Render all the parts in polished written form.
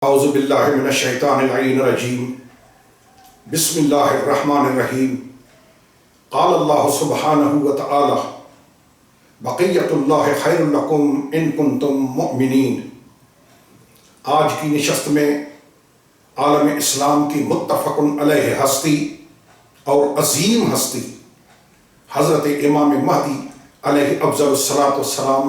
اعوذ باللہ من الشیطان اللعین الرجیم بسم اللہ الرحمن الرحیم قال اللہ سبحانہ وتعالی بقیت اللہ خیر لکم ان کنتم مؤمنین۔ آج کی نشست میں عالم اسلام کی متفق علیہ ہستی اور عظیم ہستی حضرت امام مہدی علیہ افضل الصلاۃ والسلام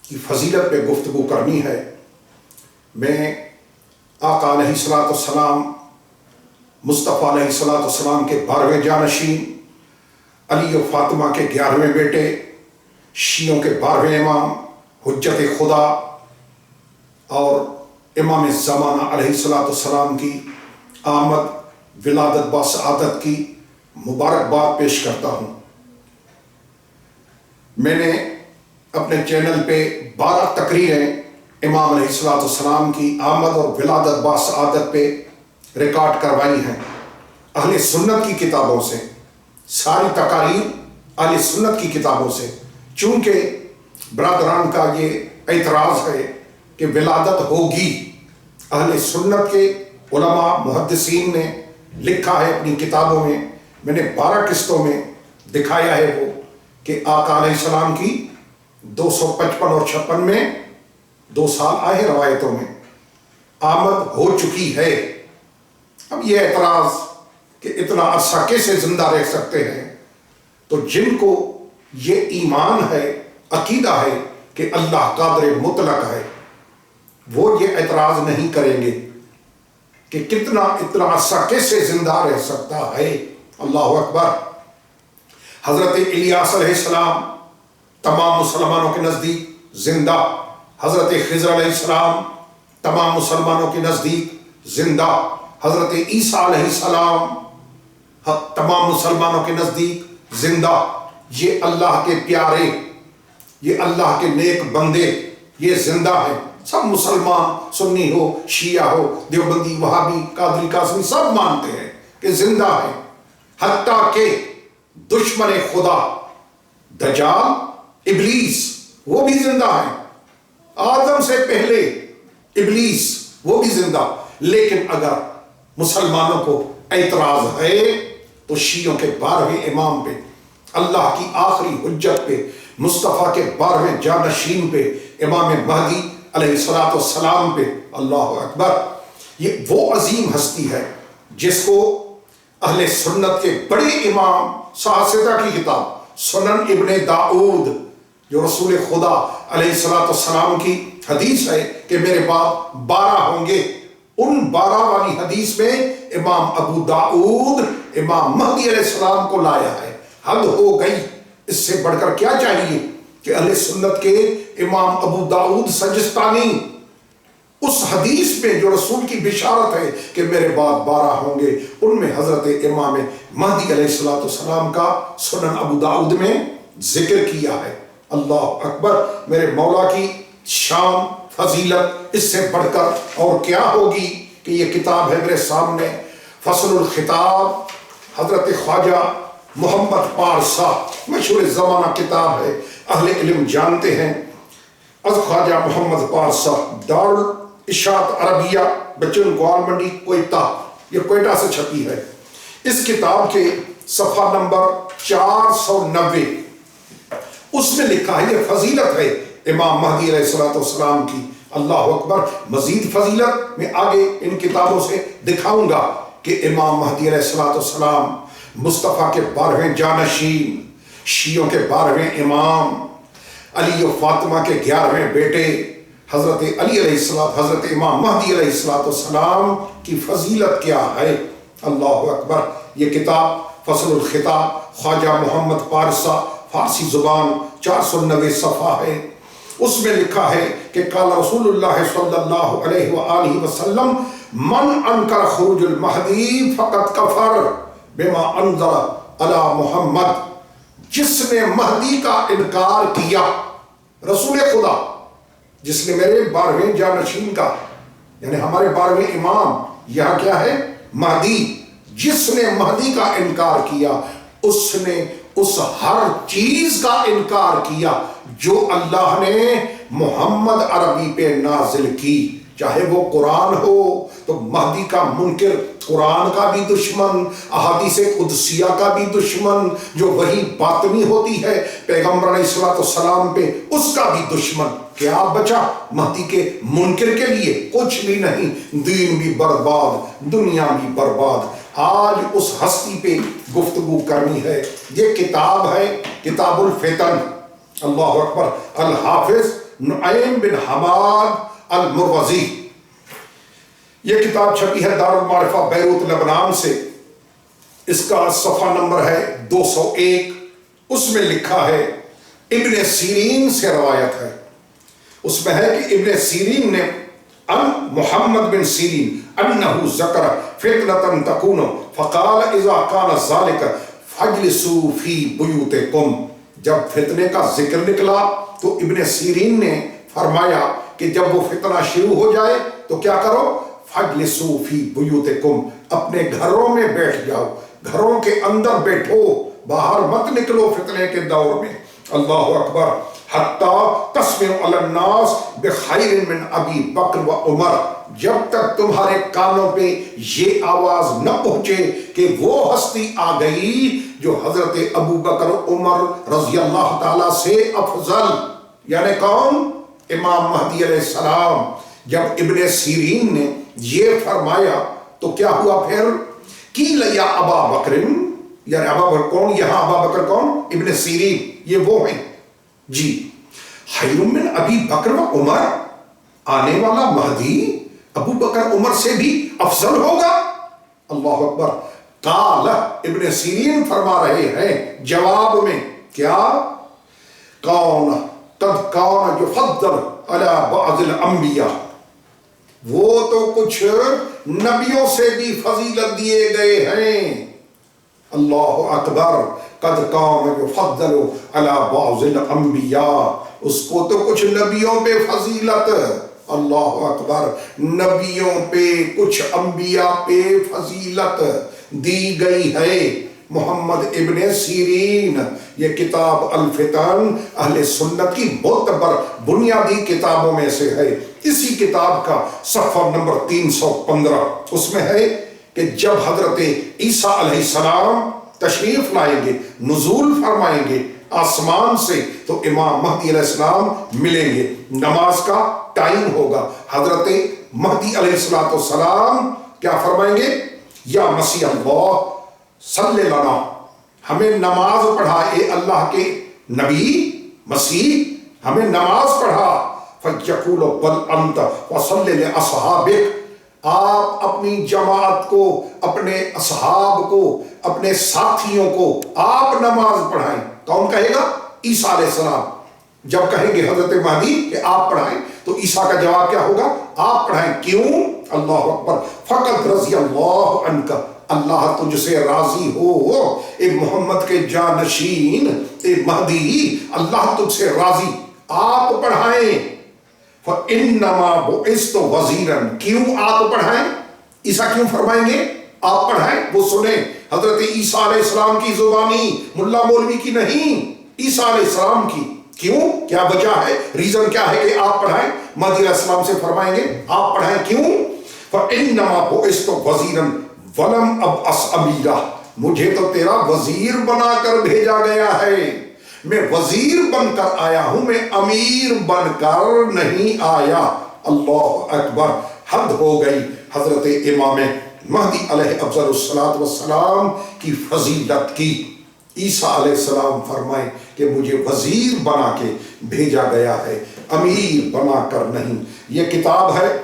کی فضیلت پہ گفتگو کرنی ہے۔ میں آقا علیہ الصلاۃ والسلام، مصطفیٰ علیہ الصلاۃ والسلام کے 12ویں جانشین، علی و فاطمہ کے 11ویں بیٹے، شیعوں کے 12ویں امام، حجت خدا اور امام زمانہ علیہ الصلاۃ والسلام کی آمد ولادت با سعادت کی مبارکباد پیش کرتا ہوں۔ میں نے اپنے چینل پہ 12 تقریریں امام علیہ الصلاۃ والسلام کی آمد اور ولادت با سعادت پہ ریکارڈ کروائی ہیں اہل سنت کی کتابوں سے، ساری تقاریر اہل سنت کی کتابوں سے، چونکہ برادران کا یہ اعتراض ہے کہ ولادت ہوگی۔ اہل سنت کے علماء محدثین نے لکھا ہے اپنی کتابوں میں نے 12 قسطوں میں دکھایا ہے وہ کہ آقا علیہ السلام کی 255 اور 56 میں 2 سال آئے روایتوں میں آمد ہو چکی ہے۔ اب یہ اعتراض کہ اتنا عرصہ کیسے زندہ رہ سکتے ہیں، تو جن کو یہ ایمان ہے، عقیدہ ہے کہ اللہ قادر مطلق ہے، وہ یہ اعتراض نہیں کریں گے کہ اتنا عرصہ کیسے زندہ رہ سکتا ہے۔ اللہ اکبر۔ حضرت الیاس علیہ السلام تمام مسلمانوں کے نزدیک زندہ، حضرت خضر علیہ السلام تمام مسلمانوں کے نزدیک زندہ، حضرت عیسیٰ علیہ السلام تمام مسلمانوں کے نزدیک زندہ۔ یہ اللہ کے پیارے، یہ اللہ کے نیک بندے، یہ زندہ ہیں۔ سب مسلمان، سنی ہو، شیعہ ہو، دیوبندی، وہابی، قادری، قاسمی، سب مانتے ہیں کہ زندہ ہیں۔ حتیٰ کہ دشمن خدا دجال، ابلیس، وہ بھی زندہ ہیں۔ آدم سے پہلے ابلیس، وہ بھی زندہ۔ لیکن اگر مسلمانوں کو اعتراض ہے تو شیعوں کے 12ویں امام پہ، اللہ کی آخری حجت پہ، مصطفیٰ کے 12ویں جانشین پہ، امام مہدی علیہ الصلاۃ والسلام پہ۔ اللہ اکبر۔ یہ وہ عظیم ہستی ہے جس کو اہل سنت کے بڑے امام صحابہ کی کتاب سنن ابن داؤد، جو رسول خدا علیہ الصلاۃ والسلام کی حدیث ہے کہ میرے بعد 12 ہوں گے، ان 12 والی حدیث میں امام ابو داؤد امام مہدی علیہ السلام کو لایا ہے۔ حد ہو گئی، اس سے بڑھ کر کیا چاہیے کہ اہل سنت کے امام ابو داؤد سجستانی اس حدیث میں جو رسول کی بشارت ہے کہ میرے بعد 12 ہوں گے، ان میں حضرت امام مہدی علیہ الصلاۃ والسلام کا سنن ابو داؤد میں ذکر کیا ہے۔ اللہ اکبر۔ میرے مولا کی شان، فضیلت اس سے بڑھ کر اور کیا ہوگی کہ یہ کتاب ہے میرے سامنے، فصل الخطاب، حضرت خواجہ محمد پارسا، مشہور زمانہ کتاب ہے، اہل علم جانتے ہیں۔ از خواجہ محمد پارسا، دارالاشاعت عربیہ، بچن گوال منڈی، کوئٹہ، یہ کوئٹہ سے چھپی ہے۔ اس کتاب کے صفحہ نمبر 490 اس میں لکھا ہے، یہ فضیلت ہے امام مہدی علیہ الصلوۃ والسلام کی۔ اللہ اکبر۔ مزید فضیلت میں آگے ان کتابوں سے دکھاؤں گا کہ امام مہدی علیہ الصلوۃ والسلام مصطفیٰ کے 12ویں جانشین، شیعوں کے 12ویں امام، علی و فاطمہ کے 11ویں بیٹے، حضرت علی علیہ السلام، حضرت امام مہدی علیہ الصلوۃ والسلام کی فضیلت کیا ہے۔ اللہ اکبر۔ یہ کتاب فصل الخطاب، خواجہ محمد پارسا، فارسی زبان، 490 صفحہ ہے۔ اس میں لکھا ہے کہ قال رسول اللہ صلی اللہ علیہ وآلہ وسلم من انکر خروج المہدی فقد کفر بما انزل علی محمد۔ جس نے مہدی کا انکار کیا، رسول خدا جس نے میرے 12ویں جانشین کا، یعنی ہمارے 12ویں امام، یہاں کیا ہے مہدی، جس نے مہدی کا انکار کیا، اس نے اس ہر چیز کا انکار کیا جو اللہ نے محمد عربی پہ نازل کی، چاہے وہ قرآن ہو تو مہدی کا منکر قرآن کا بھی دشمن، احادیث قدسیہ کا بھی دشمن، جو وہی باطنی ہوتی ہے پیغمبر علیہ السلام پہ، اس کا بھی دشمن۔ کیا بچا مہدی کے منکر کے لیے؟ کچھ بھی نہیں، دین بھی برباد، دنیا بھی برباد۔ آج اس ہستی پہ گفتگو کرنی ہے۔ یہ کتاب ہے کتاب الفتن، اللہ اکبر، الحافظ نعیم بن حماد المروزی۔ یہ کتاب چھپی ہے دارالمعرفہ بیروت لبنان سے۔ اس کا صفحہ نمبر ہے 201۔ اس میں لکھا ہے، ابن سیرین سے روایت ہے، اس میں ہے کہ ابن سیرین نے ان محمد بن سیرین انہو ذکر فتنة تکون فقال اذا کان ذالک فاجلسوا فی بیوتکم۔ جب فتنے کا ذکر نکلا تو ابن سیرین نے فرمایا کہ جب وہ فتنہ شروع ہو جائے تو کیا کرو؟ فاجلسوا فی بیوتکم، اپنے گھروں میں بیٹھ جاؤ، گھروں کے اندر بیٹھو، باہر مت نکلو فتنے کے دور میں۔ اللہ اکبر۔ حتیٰ تسمع علی الناس بخیر من ابی بکر و عمر، جب تک تمہارے کانوں پہ یہ آواز نہ پہنچے کہ وہ ہستی آ گئی جو حضرت ابو بکر عمر رضی اللہ تعالیٰ سے افضل، یعنی کون؟ امام مہدی علیہ السلام۔ جب ابن سیرین نے یہ فرمایا تو کیا ہوا پھر؟ قیل یا ابا بکر، یعنی ابا بکر کون؟ یہاں ابا بکر کون؟ ابن سیرین، یہ وہ ہیں جی۔ خیر من ابی بکر و عمر، آنے والا مہدی ابو بکر عمر سے بھی افضل ہوگا۔ اللہ اکبر۔ قال، ابن سیرین فرما رہے ہیں جواب میں، کیا؟ کون قد کان یفضل علی بعض الانبیاء، وہ تو کچھ نبیوں سے بھی فضیلت دیے گئے ہیں۔ اللہ اکبر۔ قد کان یفضل علی بعض الانبیاء، اس کو تو کچھ نبیوں پہ فضیلت، اللہ اکبر، نبیوں پہ کچھ انبیاء پہ فضیلت دی گئی ہے۔ محمد ابن سیرین، یہ کتاب الفتن اہل سنت کی معتبر بنیادی کتابوں میں سے ہے۔ اسی کتاب کا صفحہ نمبر 315، اس میں ہے کہ جب حضرت عیسیٰ علیہ السلام تشریف لائیں گے، نزول فرمائیں گے آسمان سے، تو امام مہدی علیہ السلام ملیں گے، نماز کا ٹائم ہوگا، حضرت مہدی علیہ السلام کیا فرمائیں گے؟ یا مسیح اللہ صلی لنا، ہمیں نماز پڑھا، اے اللہ کے نبی مسیح ہمیں نماز پڑھا۔ فَيَقُولُ بَلْ أَنْتَ وَصَلِّ لِأَصْحَابِكَ، آپ اپنی جماعت کو، اپنے اصحاب کو، اپنے ساتھیوں کو آپ نماز پڑھائیں۔ کون کہے گا؟ عیسیٰ علیہ السلام۔ جب کہیں گے حضرت مہدی کہ آپ پڑھائیں تو عیسیٰ کا جواب کیا ہوگا؟ آپ پڑھائیں۔ کیوں؟ اللہ اکبر۔ فقط رضی اللہ عنک، اللہ تجھ سے راضی ہو، اے محمد کے جانشین، اے مہدی، اللہ تجھ سے راضی، آپ پڑھائیں۔ فَإِنَّمَا بُعِثْتُ وَزِيرًا، کیوں آپ پڑھائیں؟ عیسیٰ کیوں فرمائیں گے آپ پڑھائیں؟ وہ سنیں حضرت عیسیٰ علیہ السلام کی زبانی، ملا مولوی کی نہیں، عیسیٰ علیہ السلام کی۔ کیوں؟ کیا وجہ ہے؟ ریزن کیا ہے کہ آپ پڑھائیں؟ مہدی علیہ السلام سے فرمائیں گے آپ پڑھائیں۔ کیوں؟ فَإِنَّمَا بُعِثْتُ وَزِيرًا وَلَمْ أَبْعَثْ أَمِيرًا، مجھے تو تیرا وزیر بنا کر بھیجا گیا ہے، میں وزیر بن کر آیا ہوں، میں امیر بن کر نہیں آیا۔ اللہ اکبر۔ حد ہو گئی حضرت امام مہدی علیہ افضل الصلاۃ والسلام کی فضیلت کی۔ عیسیٰ علیہ السلام فرمائیں کہ مجھے وزیر بنا کے بھیجا گیا ہے، امیر بنا کر نہیں۔ یہ کتاب ہے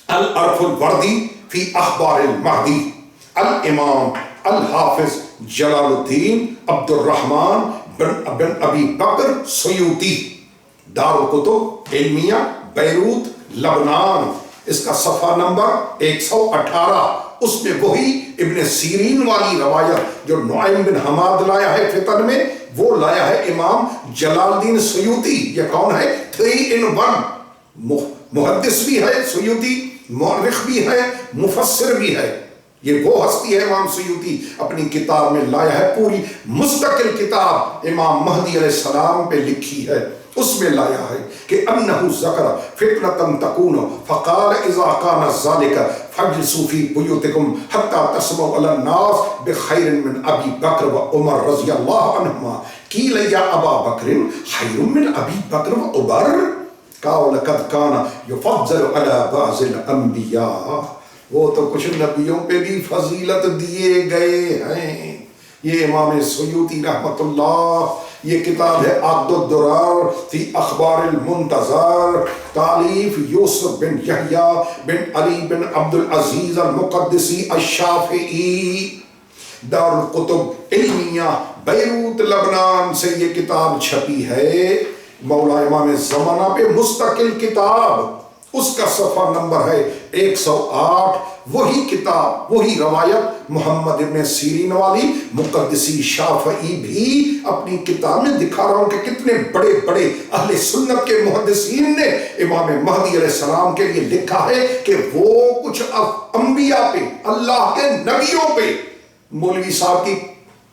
العرف الوردی فی اخبار المہدی، الامام الحافظ جلال الدین عبد الرحمن بن ابی بکر سیوطی، دارالکتب علمیہ بیروت لبنان۔ اس کا صفحہ نمبر 118، اس میں وہی ابن سیرین والی روایت جو نعیم بن حماد لایا ہے فتن میں، وہ لایا ہے امام جلال الدین سیوطی۔ یہ کون ہے؟ 3 in 1، محدث بھی ہے سیوطی، مورخ بھی ہے، مفسر بھی ہے۔ یہ وہ ہستی ہے امام سیوطی، اپنی کتاب میں لایا ہے، پوری مستقل کتاب امام مہدی علیہ السلام پہ لکھی ہے۔ اس میں لایا ہے کہ انہو ذکر فتنة تکون فقال اذا کان ذالک فاجلسوا فی بیوتکم حتی تسمعوا علی الناس بخیر من ابی بکر و عمر رضی اللہ عنہما قیل یا ابا بکر خیر من ابی بکر و عمر قال لقد کان یفضل علی بعض الانبیاء، وہ تو کچھ نبیوں پہ بھی فضیلت دیے گئے ہیں۔ یہ امام سیوطی رحمت اللہ، یہ کتاب ہے عقد الدرر فی اخبار المنتظر، تالیف یوسف بن یحییٰ بن علی بن عبد العزیز المقدسی الشافعی، دار الکتب علمیہ بیروت لبنان سے یہ کتاب چھپی ہے، مولا امام زمانہ پہ مستقل کتاب، اس کا صفحہ نمبر ہے 108۔ وہی کتاب، وہی روایت محمد ابن سیرین والی مقدسی شافعی بھی اپنی کتاب میں دکھا رہا ہوں کہ کتنے بڑے بڑے اہل سنت کے محدثین نے امام مہدی علیہ السلام کے لیے لکھا ہے کہ وہ کچھ انبیاء پہ، اللہ کے نبیوں پہ، مولوی صاحب کی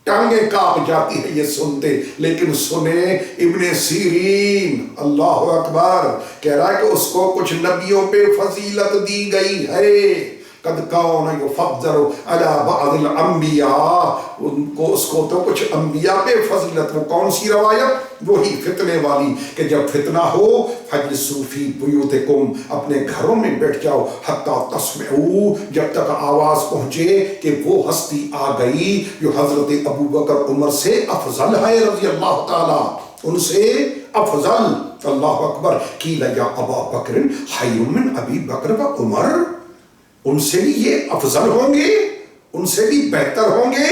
ٹانگیں کانپ جاتی ہے یہ سنتے، لیکن سنیں ابن سیرین، اللہ اکبر، کہہ رہا ہے کہ اس کو کچھ نبیوں پہ فضیلت دی گئی ہے۔ قد کون یفضل علی بعض الانبیاء، اس کو تو کچھ انبیاء پہ فضیلت۔ وہ کون سی روایت؟ وہی فتنے والی کہ جب فتنہ ہو فاجلسوا فی بیوتکم، اپنے گھروں میں بیٹھ جاؤ، حتی تسمعوا، جب تک آواز پہنچے کہ وہ ہستی آ گئی جو حضرت ابو بکر عمر سے افضل ہے رضی اللہ تعالیٰ، ان سے افضل۔ اللہ اکبر، قیل یا ابا بکر خیر من ابی بکر و عمر، ان سے بھی یہ افضل ہوں گے، ان سے بھی بہتر ہوں گے۔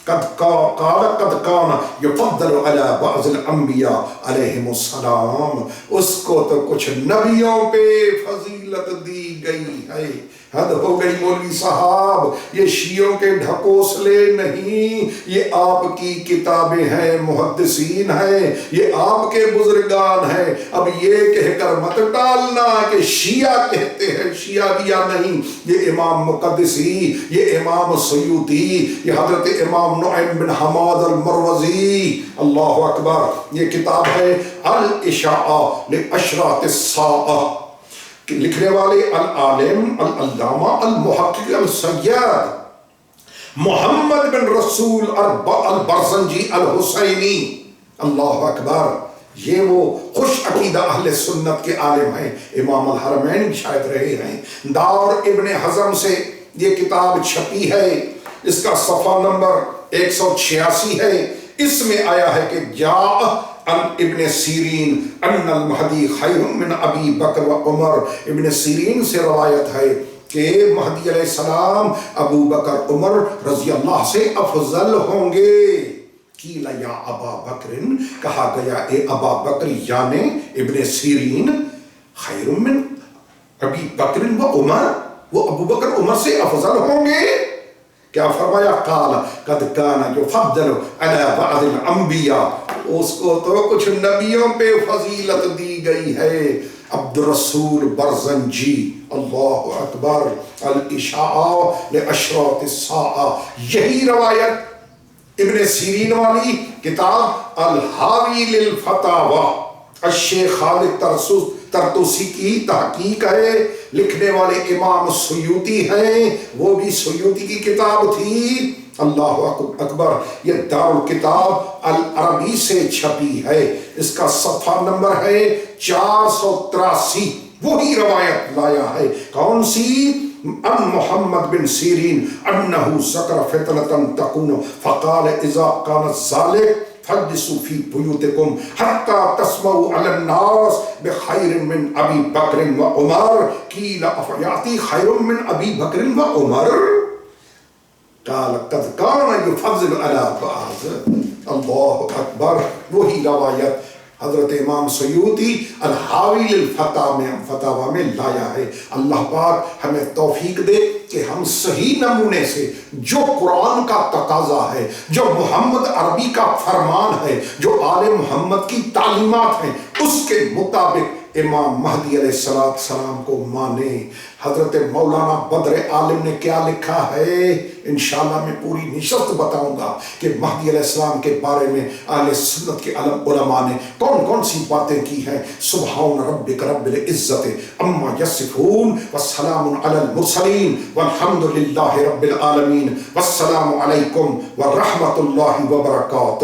قد کان یفضل علی بعض الانبیاء علیہم السلام، اس کو تو کچھ نبیوں پہ فضیلت دی گئی ہے۔ حد ہو گئی مولوی صاحب، یہ شیعوں کے ڈھکوسلے نہیں، یہ آپ کی کتابیں ہیں، محدثین ہیں، یہ آپ کے بزرگان ہیں۔ اب یہ کہہ کر مت ڈالنا کہ شیعہ کہتے ہیں، شیعہ نہیں، یہ امام مقدسی، یہ امام سیوطی، یہ حضرت امام نعیم بن حماد المروزی، اللہ اکبر، یہ کتاب ہے الاشاعہ لاشراط الساعہ، لکھنے والے العالم العلامہ المحقق السید محمد بن رسول البرزنجی الحسینی، اللہ اکبر، یہ وہ خوش عقیدہ اہل سنت کے عالم ہیں، امام الحرمین شاید رہے ہیں۔ دار ابن حزم سے یہ کتاب چھپی ہے، اس کا صفحہ نمبر 186 ہے، اس میں آیا ہے کہ جاء ابن سیرین ان المہدی خیر من ابی بکر و عمر، ابن سیرین سے روایت ہے کہ مہدی علیہ السلام ابو بکر عمر رضی اللہ سے افضل ہوں گے۔ قیل یا ابا بکر، کہا گیا اے ابا بکر یعنی ابن سیرین، خیر من ابی بکر و عمر، وہ ابو بکر عمر سے افضل ہوں گے؟ کیا فرمایا؟ قال قد کان یفضل علی بعض الانبیاء، اس کو تو کچھ نبیوں پہ فضیلت دی گئی ہے۔ عبد الرسول برزنجی، اللہ اکبر، الاشاعہ لاشراط الساعہ، یہی روایت ابن سیرین والی کتاب الحاوی للفتاوی، الشیخ خالد طرطوسی کی تحقیق ہے، لکھنے والے امام سیوطی ہیں، وہ بھی سیوطی کی کتاب تھی، اللہ اکبر، یہ دار الکتاب العربی سے چھپی ہے، اس کا صفحہ نمبر ہے 483۔ وہی روایت لایا ہے، کون سی؟ ان محمد بن سیرین انہو ذکر فتنة تکون فقال اذا کان ذالک فاجلسوا فی بیوتکم حتی تسمعوا علی الناس بخیر من ابی بکر و عمر، قیل افیاتی خیر من ابی بکر و عمر، قال قد کان یفضل علی بعض، اللہ اکبر، وہی روایت حضرت امام سیوطی الحاوی للفتاوی میں لایا ہے۔ اللہ پاک ہمیں توفیق دے کہ ہم صحیح نمونے سے جو قرآن کا تقاضا ہے، جو محمد عربی کا فرمان ہے، جو آل محمد کی تعلیمات ہیں، اس کے مطابق امام مہدی علیہ السلام کو مانیں۔ حضرت مولانا بدر عالم نے کیا لکھا ہے، انشاءاللہ میں پوری نشست بتاؤں گا کہ مہدی علیہ السلام کے بارے میں اہل سنت کے علماء نے کون کون سی باتیں کی ہیں۔ سبحان ربک رب العزت عما یصفون والسلام علی المرسلین والحمد للہ رب العالمین، والسلام علیکم ورحمۃ اللہ وبرکاتہ۔